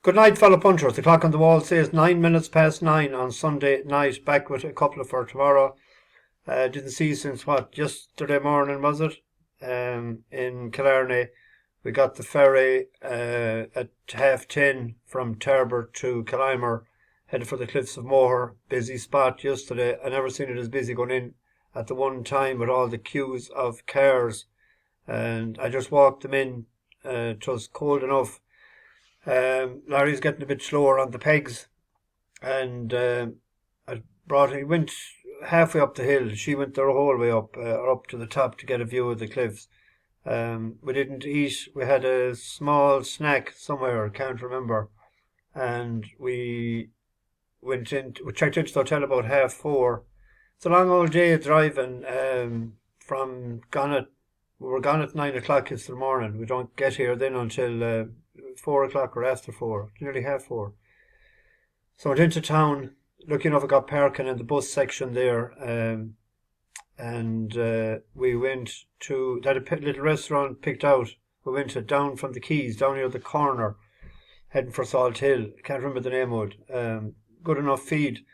Good night, fellow punchers. The clock on the wall says 9 minutes past 9 on Sunday night. Back with a couple for tomorrow. Didn't see you since what? Yesterday morning, was it? In Killarney. We got the ferry at 10:30 from Terber to Killarney, headed for the Cliffs of Moher. Busy spot yesterday. I never seen it as busy going in at the one time with all the queues of cars. And I just walked them in. It was cold enough. Larry's getting a bit slower on the pegs, and he went halfway up the hill. She went the whole way up, or up to the top to get a view of the cliffs. We didn't eat. We had a small snack somewhere, can't remember, and we we checked into the hotel about 4:30. It's a long old day driving from Gonnet. We were gone at 9 o'clock yesterday morning. We don't get here then until 4 o'clock or after 4, nearly 4:30. So I went into town. Lucky enough, I got parking in the bus section there, and we went to that little restaurant picked out. We went to down from the Quays, down near the corner, heading for Salt Hill. I can't remember the name of it. Good enough feed.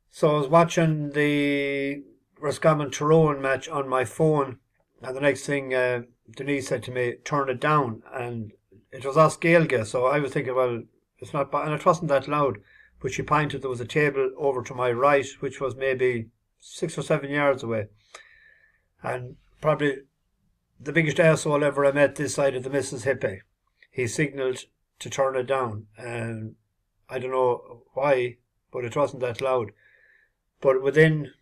So I was watching the Roscommon Tyrone match on my phone, and the next thing Denise said to me, "Turn it down," and it was us Gaeilge, so I was thinking, well, it's not bad, and it wasn't that loud. But she pointed, there was a table over to my right, which was maybe 6 or 7 yards away. And probably the biggest arsehole ever I met this side of the Mississippi. He signalled to turn it down, and I don't know why, but it wasn't that loud. But within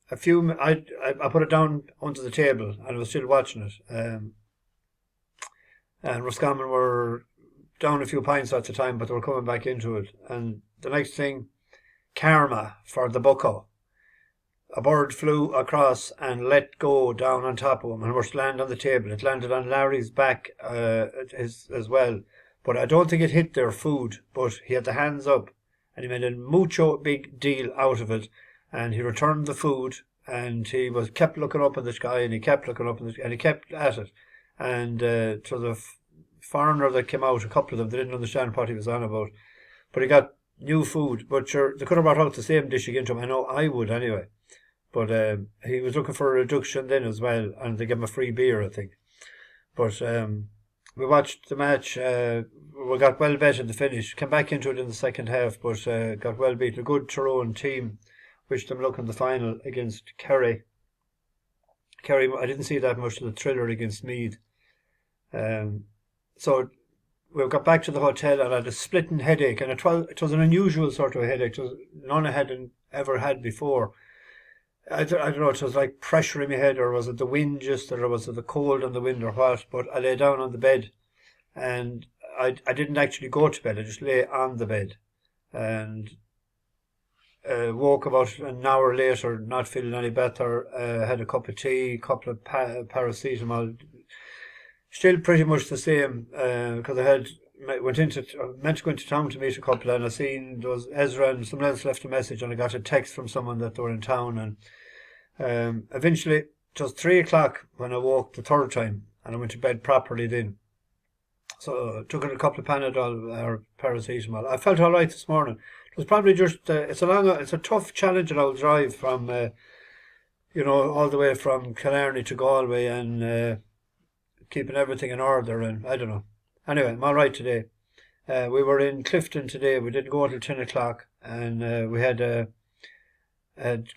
a few, I put it down onto the table, and I was still watching it. And Roscommon were down a few pints at the time, but they were coming back into it. And the next thing, karma for the bucko. A bird flew across and let go down on top of him and was land on the table. It landed on Larry's back as well. But I don't think it hit their food, but he had the hands up and he made a mucho big deal out of it. And he returned the food and he kept looking up in the sky and he kept looking up in the sky and he kept at it. And to the foreigner that came out, a couple of them, they didn't understand what he was on about. But he got new food. But sure, they could have brought out the same dish again to him. I know I would anyway. But he was looking for a reduction then as well, and they gave him a free beer, I think. But we watched the match. We got well bet in the finish. Came back into it in the second half, but got well beat. A good Tyrone team. Wished them luck in the final against Kerry. Kerry, I didn't see that much of the thriller against Meath. So we got back to the hotel and I had a splitting headache, and it was an unusual sort of headache. It was none I hadn't ever had before. I don't know, it was like pressure in my head, or was it the wind just, or was it the cold and the wind or what, but I lay down on the bed and I didn't actually go to bed, I just lay on the bed and woke about an hour later not feeling any better, had a cup of tea, couple of paracetamol, still pretty much the same, because meant to go into town to meet a couple, and I seen there was Ezra and someone else left a message, and I got a text from someone that they were in town, and eventually it was 3 o'clock when I woke the third time, and I went to bed properly then. So I took a couple of Panadol or paracetamol. I felt all right this morning. It was probably just it's a tough challenging old drive from all the way from Killarney to Galway, and keeping everything in order, and I don't know. Anyway, I'm all right today. We were in Clifton today. We didn't go until 10 o'clock, and we had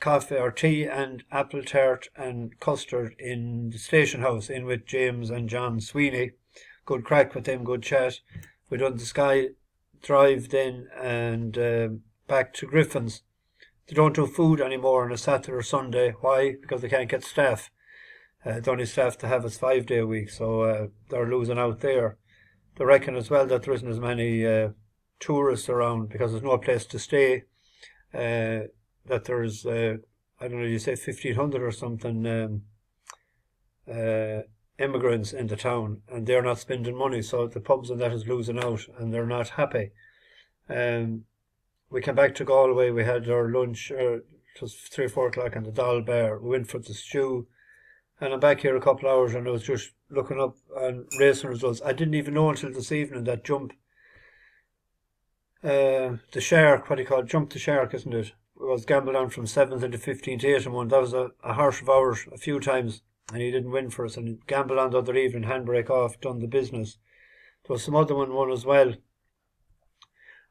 coffee or tea and apple tart and custard in the station house, in with James and John Sweeney. Good crack with them, good chat. We done the Sky Drive then, and back to Griffin's. They don't do food anymore on a Saturday or Sunday. Why? Because they can't get staff. The only staff they have is 5 day a week, so they're losing out there. They reckon as well that there isn't as many tourists around because there's no place to stay. That there's, I don't know, you say 1,500 or something immigrants in the town, and they're not spending money, so the pubs and that is losing out, and they're not happy. We came back to Galway. We had our lunch. It was 3 or 4 o'clock in the Doll Bar. We went for the stew. And I'm back here a couple of hours, and I was just looking up and racing results. I didn't even know until this evening that Jump The Shark, what do you call it? Jump the Shark, isn't it? It was gambled on from 7th into 15th, 8 and 1. That was a horse of ours a few times, and he didn't win for us. And he gambled on the other evening, handbrake off, done the business. There was some other one won as well.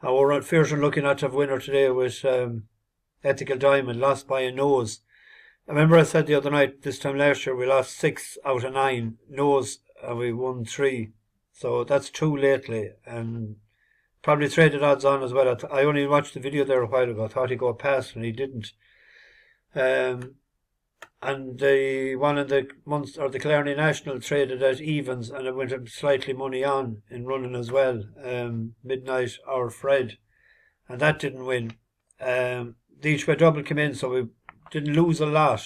And we're on fierce and looking at to have winner today with Ethical Diamond, lost by a nose. I remember I said the other night, this time last year, we lost 6 out of 9 nose, and we won 3. So that's 2 lately, and probably traded odds on as well. I only watched the video there a while ago. I thought he'd go past, and he didn't. And the one in the month, or the Killarney National, traded at evens, and it went up slightly money on in running as well. Midnight or Fred, and that didn't win. The each way double came in, so we didn't lose a lot.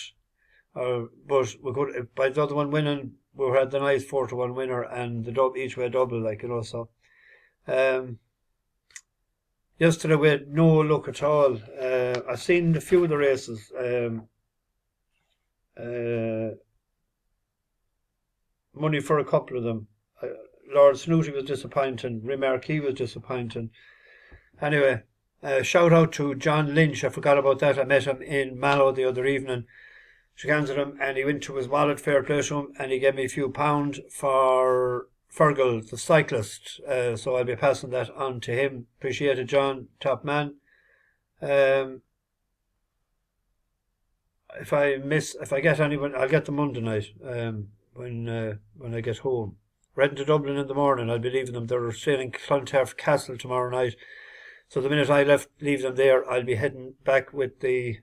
But we could, by the other one winning, we had the nice 4-1 winner and the each way double, like, you know. So yesterday we had no luck at all. I've seen a few of the races. Money for a couple of them. Lord Snooty was disappointing. Remarquee was disappointing. Anyway, shout out to John Lynch. I forgot about that. I met him in Mallow the other evening. Shook hands with him, and he went to his wallet, fair play to him, and he gave me a few pound for Fergal, the cyclist. So I'll be passing that on to him. Appreciate it, John, top man. If I get anyone, I'll get them Monday night. When I get home. We're heading to Dublin in the morning. I'll be leaving them. They're staying in Clontarf Castle tomorrow night. So the minute I leave them there, I'll be heading back with the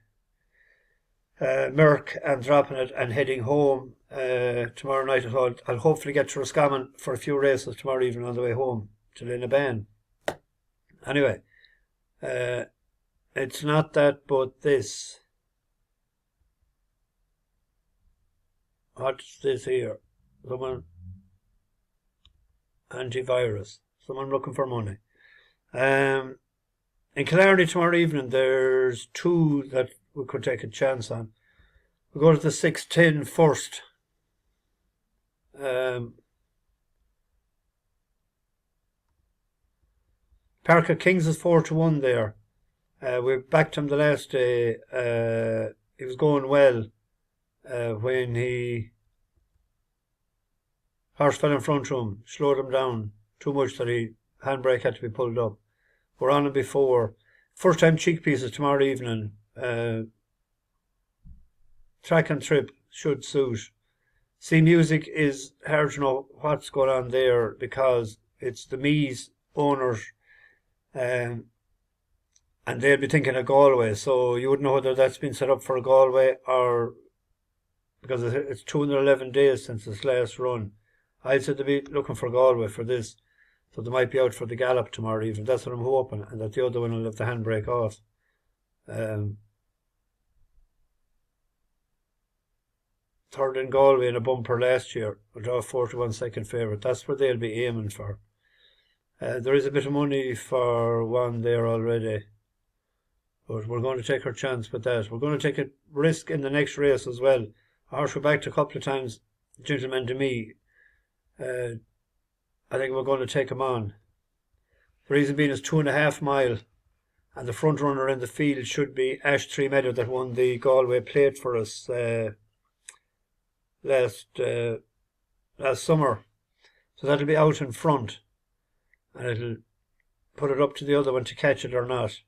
Merc and dropping it and heading home tomorrow night. I'll hopefully get to Roscommon for a few races tomorrow evening on the way home to Linnaban. Anyway, it's not that, but this. What's this here? Someone antivirus. Someone looking for money. In Killarney tomorrow evening, there's 2 that we could take a chance on. We'll go to the 6:10 first. Parker Kings is 4-1 there. We backed him the last day. He was going well. When horse fell in front of him, slowed him down too much that handbrake had to be pulled up. We're on him before. First time cheek pieces tomorrow evening. Track and trip should suit. See, music is hard to know what's going on there because it's the Mees owners, and they'll be thinking of Galway. So you wouldn't know whether that's been set up for Galway or. Because it's 211 days since its last run. I'd say they'll be looking for Galway for this. So they might be out for the gallop tomorrow evening. That's what I'm hoping. And that the other one will have the handbrake off. Third in Galway in a bumper last year. We'll draw 4-1 second favourite. That's where they'll be aiming for. There is a bit of money for one there already. But we're going to take our chance with that. We're going to take a risk in the next race as well. A horse we backed a couple of times, Gentleman to Me. I think we're going to take him on. The reason being is 2.5 mile, and the front runner in the field should be Ash Tree Meadow that won the Galway Plate for us last summer. So that'll be out in front, and it'll put it up to the other one to catch it or not.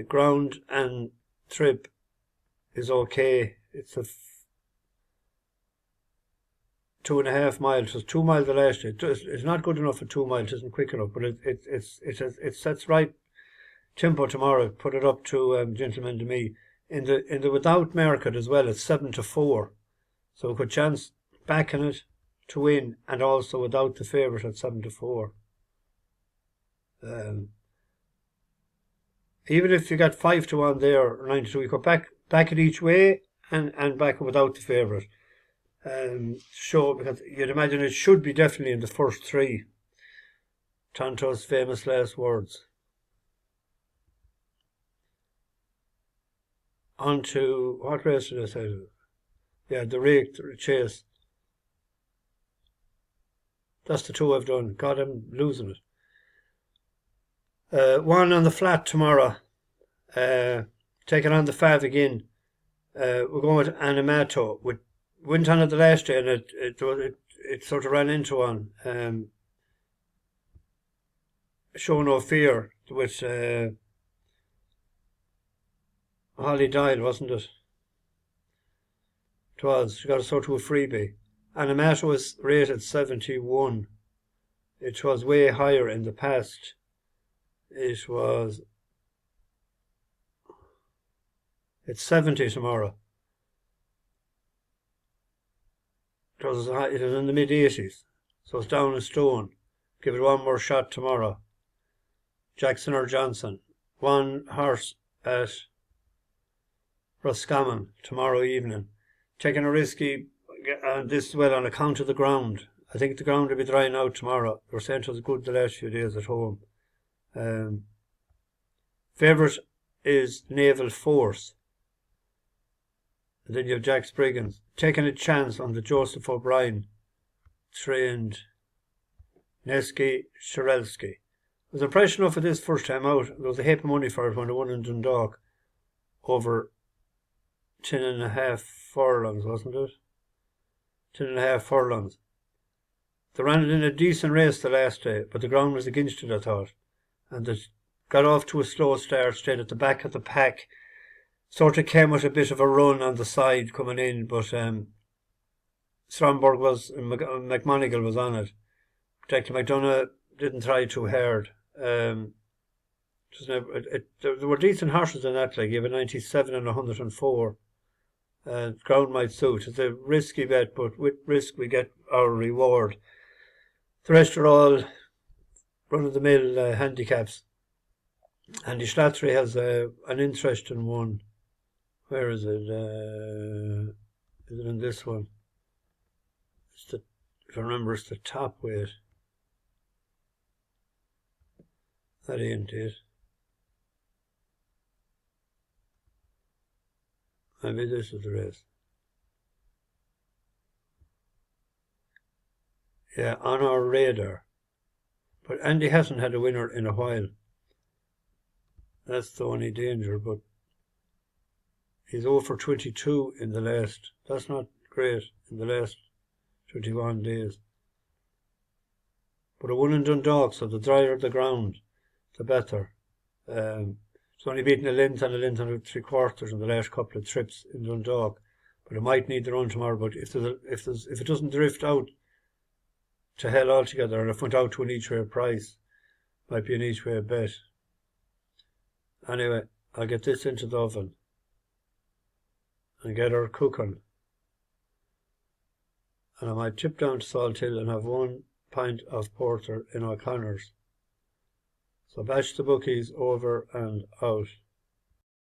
Ground and trip is okay. It's a 2.5 miles. It's 2 miles the last year. It's not good enough for 2 miles. It isn't quick enough, but it sets right tempo tomorrow. Put it up to Gentleman to Me in the without market as well. It's 7-4, so we could chance backing it to win, and also without the favourite at 7-4. Even if you got 5-1 there, or 9-2, you could back it each way and back it without the favourite. Show, because you'd imagine it should be definitely in the first 3. Tonto's famous last words. On to, what race did I say? Yeah, the Rake Chase. That's the 2 I've done. God, I'm losing it. One on the flat tomorrow. Taking on the Fav again. We're going with Animato. We went on it the last day and it sort of ran into one. Show No Fear with Holly Dial, wasn't it? It was. She got a sort of a freebie. Animato was rated 71. It was way higher in the past. It's 70 tomorrow. It was in the mid 80s, so it's down a stone. Give it one more shot tomorrow. Jackson or Johnson. One horse at Roscommon tomorrow evening. Taking a risky this well on account of the ground. I think the ground will be drying out tomorrow. They were saying it was good the last few days at home. Favourite is Naval Force. And then you have Jack Spriggans. Taking a chance on the Joseph O'Brien trained Neski Sherelski. I was impressed enough with this first time out. There was a heap of money for it when they won in Dundalk over 10.5 furlongs, wasn't it? 10.5 furlongs. They ran it in a decent race the last day, but the ground was against it, I thought. And they got off to a slow start, stayed at the back of the pack. Sort of came with a bit of a run on the side coming in, but Stromberg McMonigal was on it. Particularly McDonough didn't try too hard. There were decent horses in that, like you have a 97 and 104. Ground might suit. It's a risky bet, but with risk we get our reward. The rest are all run-of-the-mill handicaps. Andy Slattery has an interesting one. Where is it? Is it in this one? If I remember, it's the top weight. That ain't it. Maybe this is the race. Yeah, on our radar. But Andy hasn't had a winner in a while. That's the only danger, but he's 0 for 22 in the last. That's not great in the last 21 days. But a won in Dundalk, so the drier the ground, the better. It's only beaten a length and 3/4 in the last couple of trips in Dundalk. But it might need the run tomorrow. But if it doesn't drift out to hell altogether, and if it went out to an each way price, might be an each way bet. Anyway, I'll get this into the oven and get her cooking. And I might tip down to Salt Hill and have 1 pint of porter in O'Connor's. So batch the bookies over and out.